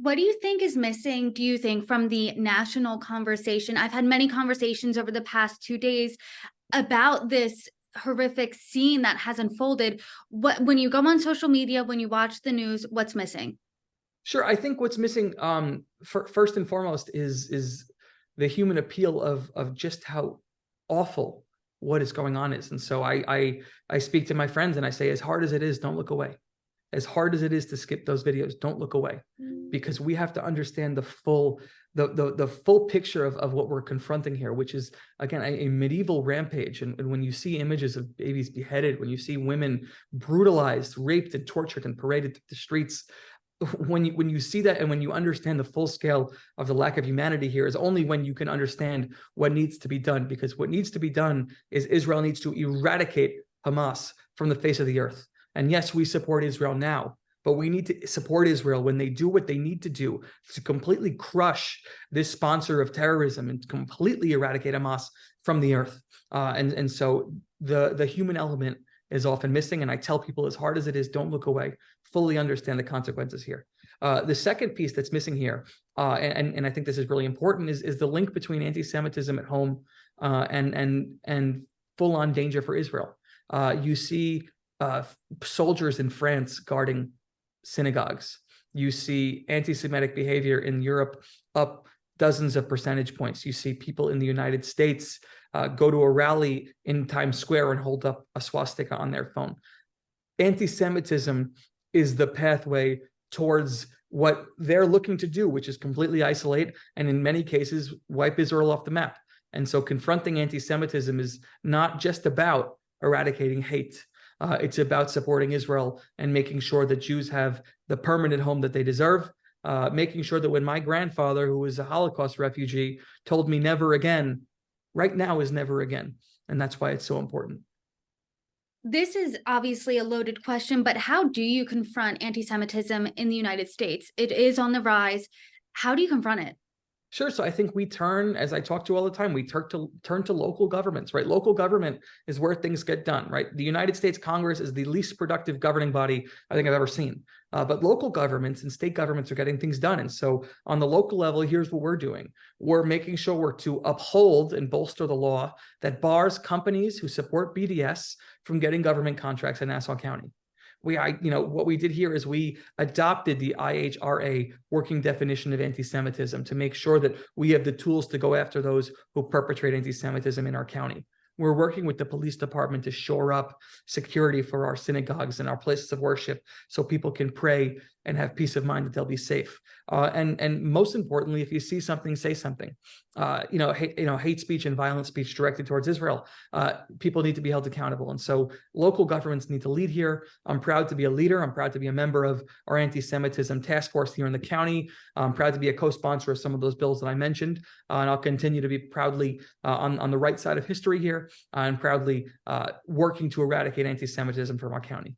What do you think is missing, do you think, from the national conversation? I've had many conversations over the past 2 days about this horrific scene that has unfolded. When you go on social media, when you watch the news, what's missing? Sure. I think what's missing, first and foremost, is the human appeal of just how awful what is going on is. And so I speak to my friends and I say, as hard as it is, don't look away. As hard as it is to skip those videos, don't look away, because we have to understand the full picture of what we're confronting here, which is, again, a medieval rampage. And when you see images of babies beheaded, when you see women brutalized, raped, and tortured and paraded through the streets, when you see that, and when you understand the full scale of the lack of humanity here, is only when you can understand what needs to be done. Because what needs to be done is Israel needs to eradicate Hamas from the face of the earth. And yes, we support Israel now, but we need to support Israel when they do what they need to do to completely crush this sponsor of terrorism and completely eradicate Hamas from the earth. And so the human element is often missing. And I tell people, as hard as it is, don't look away. Fully understand the consequences here. The second piece that's missing here, and I think this is really important, is the link between anti-Semitism at home and full-on danger for Israel. You see soldiers in France guarding synagogues. You see anti-Semitic behavior in Europe up dozens of percentage points. You see people in the United States go to a rally in Times Square and hold up a swastika on their phone. Anti-Semitism is the pathway towards what they're looking to do, which is completely isolate and in many cases wipe Israel off the map. And so confronting anti-Semitism is not just about eradicating hate. It's about supporting Israel and making sure that Jews have the permanent home that they deserve, making sure that when my grandfather, who was a Holocaust refugee, told me never again, right now is never again. And that's why it's so important. This is obviously a loaded question, but how do you confront anti-Semitism in the United States? It is on the rise. How do you confront it? Sure. So I think we turn, as I talk to all the time, we turn to local governments, right? Local government is where things get done, right? The United States Congress is the least productive governing body I think I've ever seen. But local governments and state governments are getting things done. And so on the local level, here's what we're doing. We're making sure we're to uphold and bolster the law that bars companies who support BDS from getting government contracts in Nassau County. What we did here is we adopted the IHRA working definition of anti-Semitism to make sure that we have the tools to go after those who perpetrate anti-Semitism in our county. We're working with the police department to shore up security for our synagogues and our places of worship so people can pray and have peace of mind that they'll be safe. And most importantly, if you see something, say something. Hate speech and violent speech directed towards Israel, people need to be held accountable. And so local governments need to lead here. I'm proud to be a leader. I'm proud to be a member of our anti-Semitism task force here in the county. I'm proud to be a co-sponsor of some of those bills that I mentioned. And I'll continue to be proudly on the right side of history here and proudly working to eradicate anti-Semitism from our county.